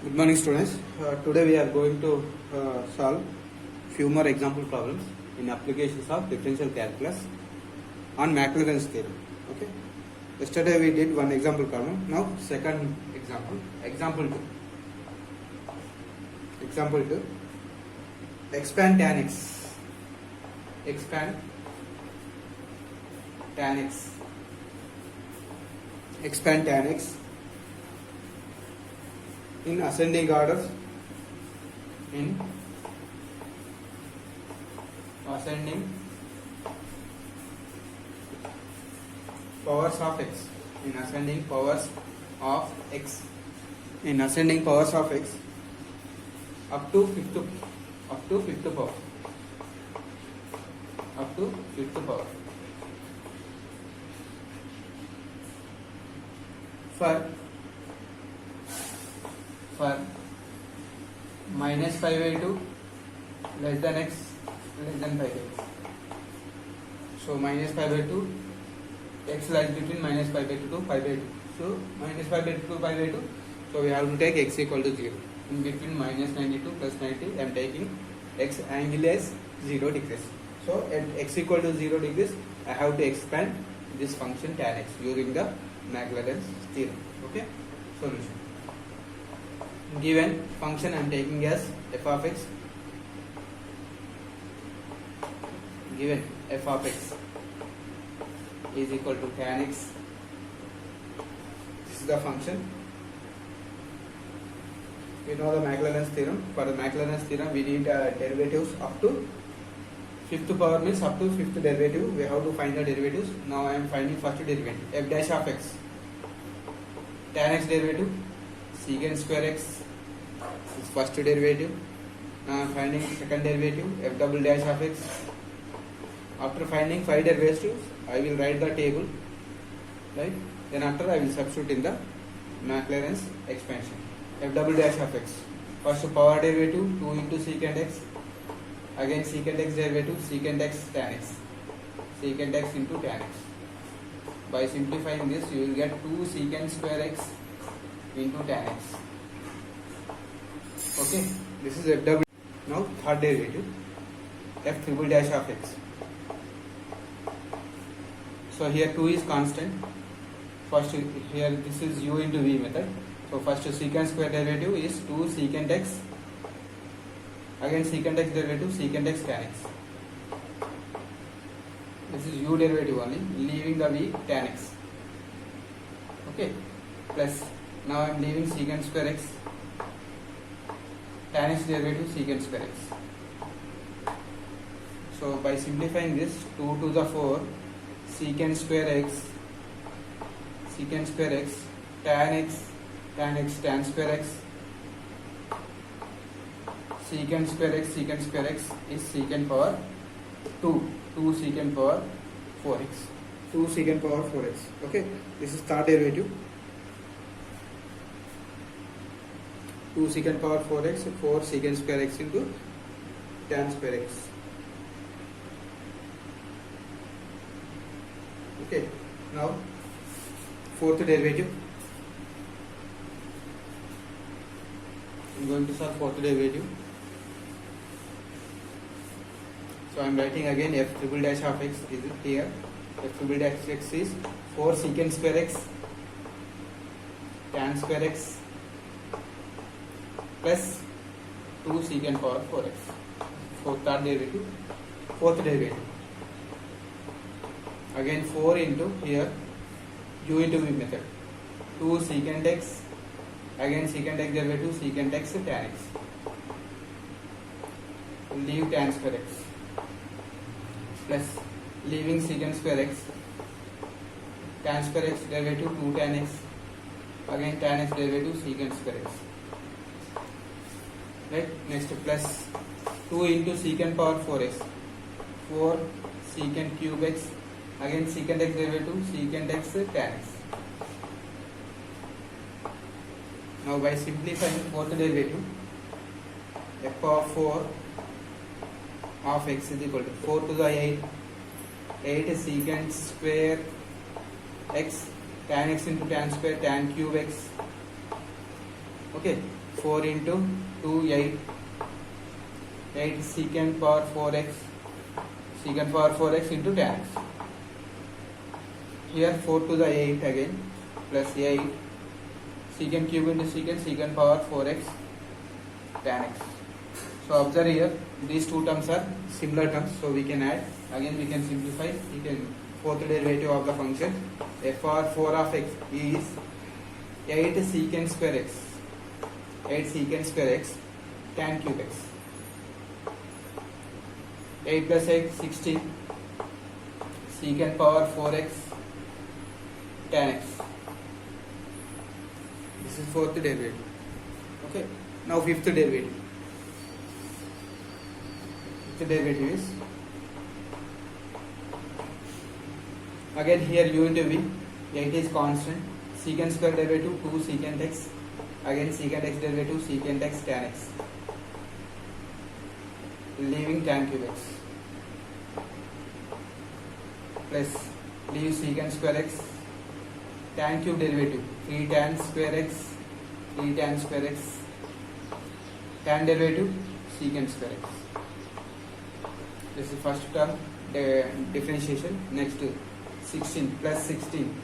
Good morning, students. Today we are going to solve few more example problems in applications of differential calculus on Maclaurin's theorem. Okay. Yesterday we did one example problem. Now second example. Example 2. Example 2. Expand tan x. Expand tan x. Expand tan x in ascending order, in ascending powers of x, in ascending powers of x, in ascending powers of x up to fifth power, up to fifth power. For minus 5/2 less than x less than 5/2. So minus 5/2, x lies between minus 5/2 to 5/2. So minus 5/2 to 5/2. So we have to take x equal to 0. In between minus 92 plus 90, I am taking x angle as 0 degrees. So at x equal to 0 degrees, I have to expand this function tan x using the Maclaurin's theorem. Okay. Solution. Given function I am taking as f of x. Given f of x is equal to tan x. This is the function. We know the Maclaurin's theorem. For the Maclaurin's theorem, we need derivatives up to fifth power, means up to fifth derivative. We have to find the derivatives. Now I am finding first derivative, f dash of x. Tan x derivative, secant square x is first derivative. Now I am finding second derivative, f double dash of x. After finding 5 derivatives, I will write the table, right? Then after I will substitute in the Maclaurin's expansion. F double dash of x. First power derivative 2 into secant x. Again secant x derivative, secant x tan x. Secant x into tan x. By simplifying this, you will get 2 secant square x into tan x. Okay, this is f double. Now third derivative, f triple dash of x. So here 2 is constant. First here this is u into v method. So first secant square derivative is 2 secant x. Again secant x derivative, secant x tan x. This is u derivative only, leaving the v tan x. Okay, plus now I am leaving secant square x, tan x derivative, secant square x. So by simplifying this, 2 to the 4, secant square x, tan x, tan square x, secant square x is secant power 2 secant power 4x, 2 secant power 4x. Okay, this is third derivative, 2 secant power 4x, 4 secant square x into tan square x. Okay, now fourth derivative. I am going to solve fourth derivative. So I am writing again f triple dash of x is here. F triple dash of x is 4 secant square x tan square x plus 2 secant power 4x. Fourth derivative. Fourth derivative. Again 4 into here u into v method. 2 secant x. Again secant x derivative, secant x tan x. Leave tan square x. Plus leaving secant square x, tan square x derivative 2 tan x, again tan x derivative secant square x. Right, next plus 2 into secant power 4x, 4 secant cube x, again secant x derivative, secant x tan x. Now by simplifying fourth derivative, f power 4 of x is equal to 4 to the 8 secant square x tan x into tan square tan cube x Okay, 4 into 2, 8. 8 secant power 4x. Secant power 4x into tan x. Here 4 to the 8 again, plus 8. Secant cube into secant power 4x tan x. So observe here, these two terms are similar terms, so we can add. Again we can simplify. We can fourth derivative of the function f power 4 of x is 8 secant square x. 8 secant square x tan cube x. 8 plus 8 16 secant power 4x tan x. This is fourth derivative. Okay. Now fifth derivative. Fifth derivative is again here u into v. 8 is constant. Secant square derivative 2 secant x. Again secant x derivative secant x tan x. Leaving tan cube x. Plus leave secant square x. Tan cube derivative 3 tan square x. 3 tan square x. Tan derivative secant square x. This is first term differentiation. Next 16 plus 16.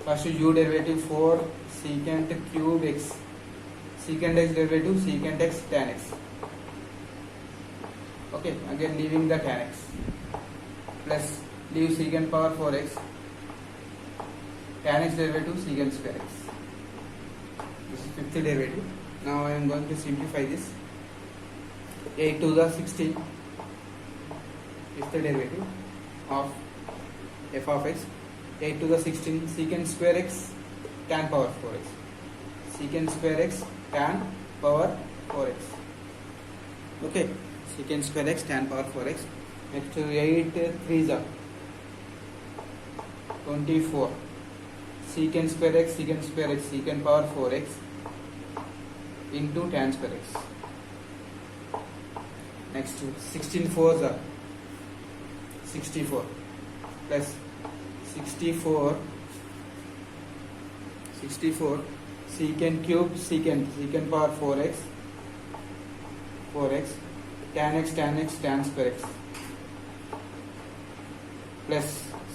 First u derivative 4 secant cube x. Secant x derivative secant x tan x. Okay, again leaving the tan x. Plus leave secant power 4x. Tan x derivative secant square x. This is fifth derivative. Now I am going to simplify this. 8 to the 16. Fifth derivative of f of x. 8 to the 16 secant square x tan power 4x. Secant square x tan power 4x. Okay, secant square x tan power 4x. Next 8 3s are 24 secant square x secant power 4x into tan square x. Next 16 4s are 64 plus 64 secant cube secant power 4x tan square x plus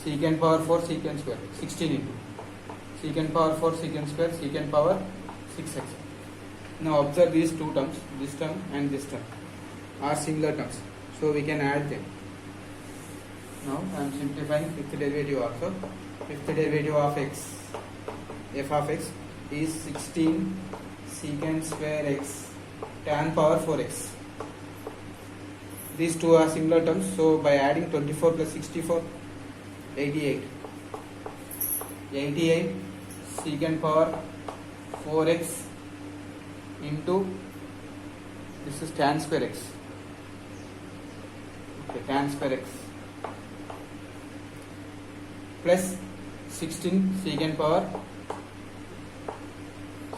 secant power 4 secant square 16 into secant power 4 secant square secant power 6x. Now observe these two terms, this term and this term are similar terms, so we can add them. Now I am simplifying fifth derivative also. Fifth derivative of x, f of x is 16 secant square x tan power 4x. These two are similar terms, so by adding 24 plus 64, 88. 88 secant power 4x into this is tan square x. Okay, tan square x plus 16 secant power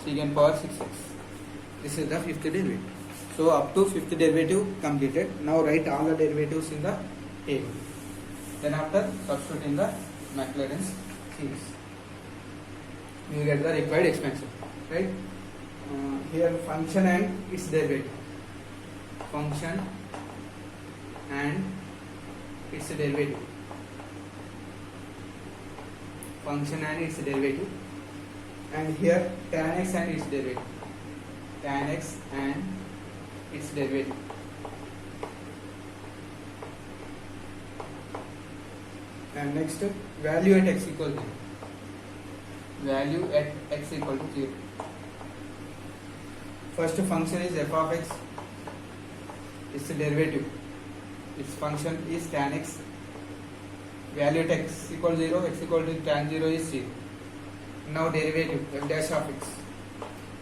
6x. This is the fifth derivative. So up to fifth derivative completed. Now write all the derivatives in the table. Then after substitute in the Maclaurin's series. You get the required expansion. Right? Here function and its derivative. Function and its derivative. Function and its derivative. And here tan x and its derivative. Tan x and its derivative. And next value at x equal to 0. Value at x equal to 0. First function is f of x. Its derivative. Its function is tan x. Value at x equal to 0. X equal to tan 0 is 0. Now derivative f dash of x.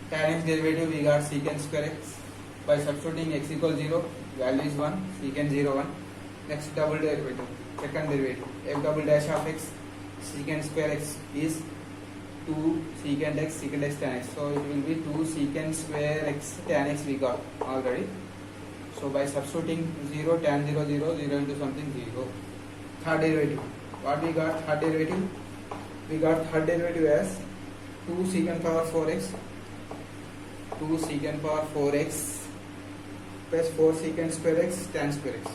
Tan x derivative we got secant square x. By substituting x equal to 0, value is 1, secant 0 1. Next double derivative, second derivative, f double dash of x secant square x is 2 secant x tan x. So it will be 2 secant square x tan x we got already. So by substituting 0 tan 0 0 0 into something 0. Third derivative, what we got third derivative? We got third derivative as 2 secant power 4x 2 secant power 4x plus 4 secant square x tan square x.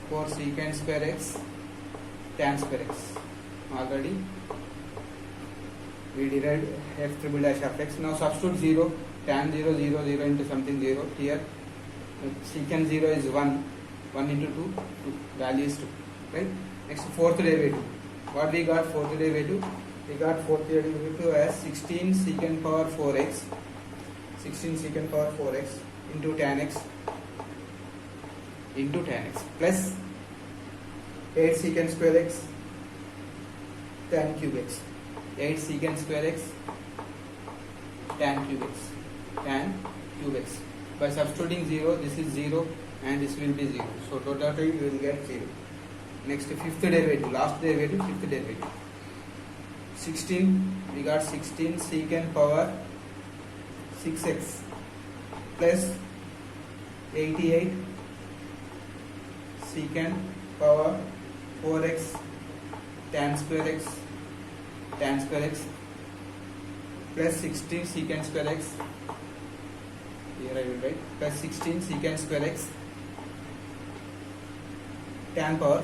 4 secant square x tan square x. Already we derived f triple dash of x. Now substitute 0, tan 0, 0, 0 into something 0. Here secant 0 is 1, 1 into 2, 2, value is 2, right? Next fourth derivative. What we got fourth derivative? We got fourth derivative as 16 secant power 4x, 16 secant power 4x into tan x plus 8 secant square x tan cube x. 8 secant square x tan cube x. By substituting 0, this is 0 and this will be 0. So totally you will get 0. Next fifth derivative, last derivative, fifth derivative. 16, we got 16 secant power 6x plus 88 secant power 4x tan square x plus 16 secant square x, here I will write, plus 16 secant square x tan power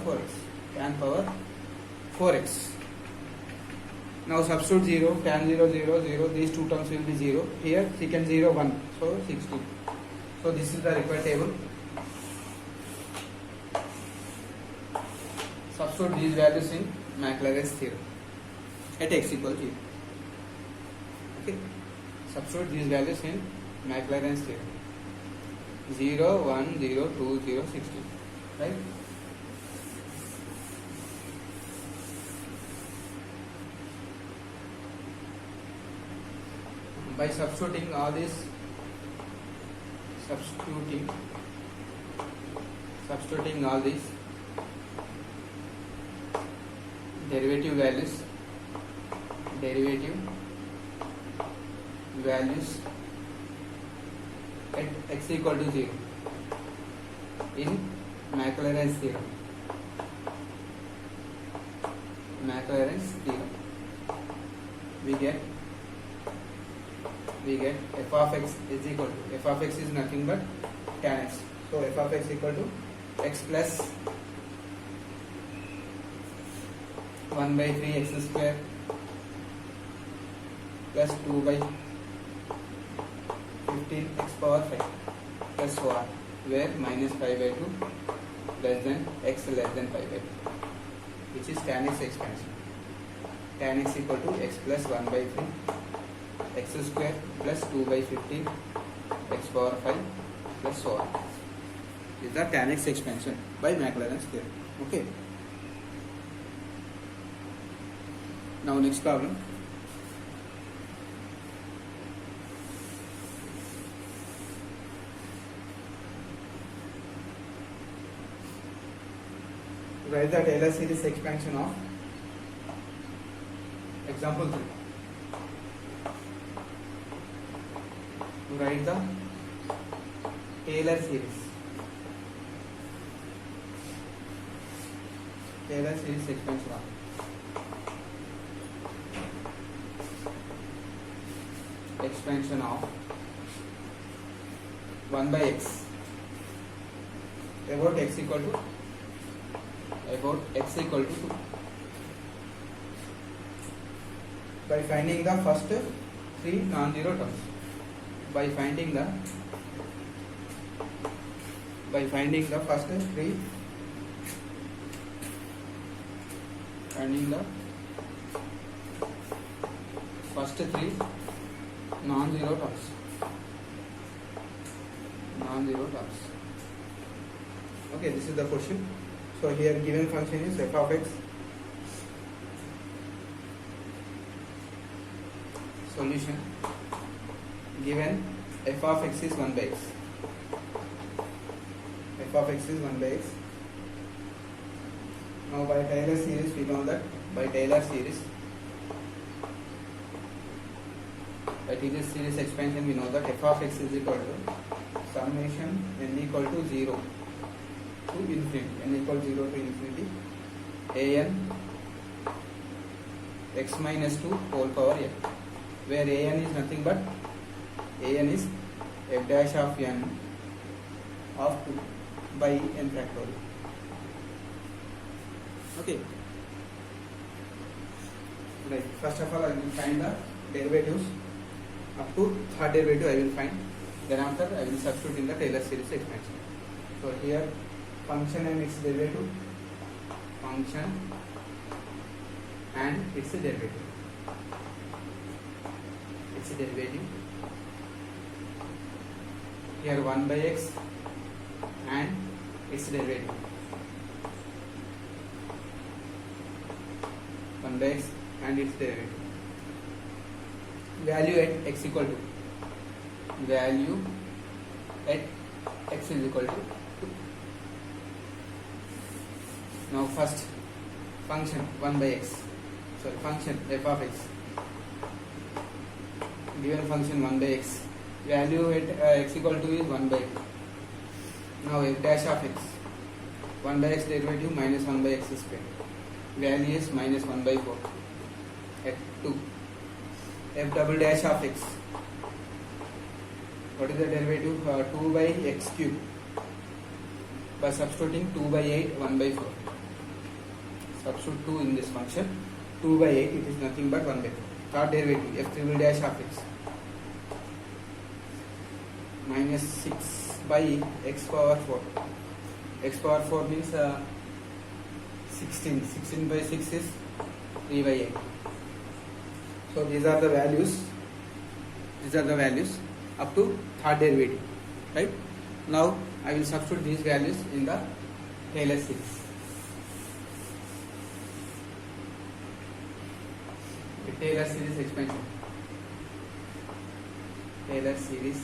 4x. Now substitute 0, tan 0, 0, 0, these two terms will be 0. Here secant 0, 1, so 16. So this is the required table. Substitute these values in Maclaurin's theorem at x equals 0. Okay. Substitute these values in Maclaurin's theorem. 0, 1, 0, 2, 0, 16. Right? By substituting all these, substituting all these derivative values at x equal to 0 in Maclaurin's theorem. We get f of x is equal to, f of x is nothing but tan x. So f of x equal to x plus 1 by 3 x square plus 2 by 15 x power 5 plus so on, where minus 5 by 2 less than x less than 5 by 2, which is tan x expansion. Tan x equal to x plus 1 by 3 x square plus 2 by 15 x power 5 plus so on. This is the tan x expansion by Maclaurin's theorem. Okay. Now next problem. Write the Taylor series expansion of example 3. Write the Taylor series. Taylor series expansion of expansion of 1 by x about x equal to 2 by finding the first 3 non-zero terms. By finding the first 3 non-zero terms. Okay, this is the question. So here given function is f of x. Solution. Given f of x is 1 by x. F of x is 1 by x. Now by Taylor series we know that by Taylor series expansion we know that f of x is equal to summation n equal to 0 to infinity, n equal to 0 to infinity, an x minus 2 whole power n, where an is nothing but an is f dash of n of 2 by n factorial. Okay. Right. First of all, I will find the derivatives up to third derivative. I will find. Then after, I will substitute in the Taylor series expansion. So here, function and its derivative, function and its derivative. Its derivative. Here 1 by x and its derivative. 1 by x and its derivative. Value at x equal to. Value at x is equal to 2. Now first function 1 by x. Sorry, function f of x. Given function 1 by x. Value at x equal to is 1 by 2. Now f dash of x. 1 by x derivative minus 1 by x square. Value is minus 1 by 4 at 2. F double dash of x. What is the derivative? 2 by x cube. By substituting 2 by 8, 1 by 4. Substitute 2 in this function. 2 by 8, it is nothing but 1 by 4. Third derivative, f triple dash of x. Minus 6 by x power 4. X power 4 means 16. 16 by 6 is 3 by 8. So these are the values. These are the values up to third derivative. Right? Now I will substitute these values in the Taylor series. The Taylor series expansion. Taylor series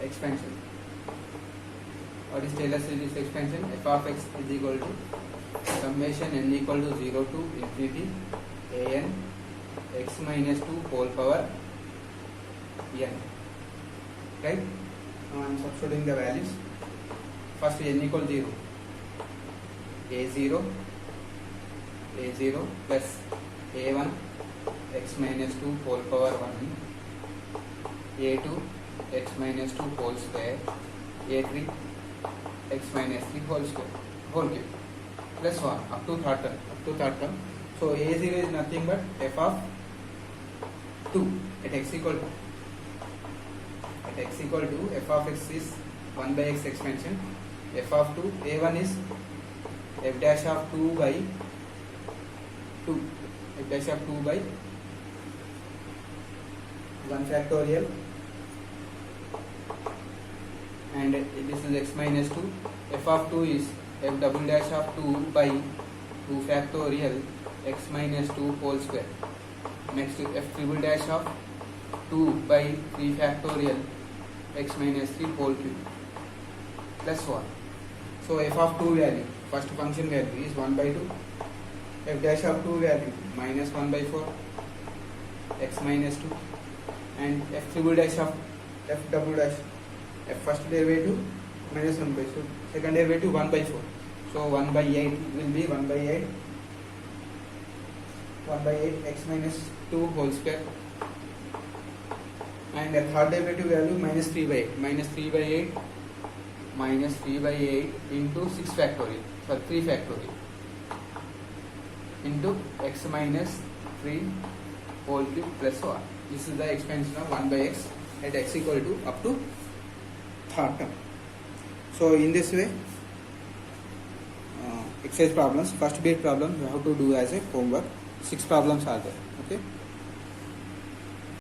expansion. What is Taylor series expansion? F of x is equal to summation n equal to 0 to infinity an x minus 2 whole power n. Right? Now I am substituting the values. First n equal 0. a0 plus a1 x minus 2 whole power 1, a2 x minus 2 whole square, a3 x minus 3 whole square, whole cube, plus 1 up to third term. So a0 is nothing but f of 2 at x equal to. At x equal to f of x is 1 by x expansion. F of 2, a1 is f dash of 2 by 2. F dash of 2 by 1 factorial. And this is x minus 2. F of 2 is f double dash of 2 by 2 factorial x minus 2 whole square. Next f triple dash of 2 by 3 factorial x minus 3 whole cube plus 1. So f of 2 value, first function value is 1 by 2. F dash of 2 value minus 1 by 4 x minus 2. And f triple dash of f double dash, f first derivative minus 1 by 4, second derivative 1 by 4. So 1 by 8 will be 1 by 8 x minus 2 whole square. And the third derivative value minus 3 by 8. Minus 3 by 8 into 6 factorial. So 3 factorial into x minus 3 whole cube plus 1. This is the expansion of 1 by x at x equal to up to third term. So in this way, exercise problems, first bit problem you have to do as a homework. 6 problems are there. Okay.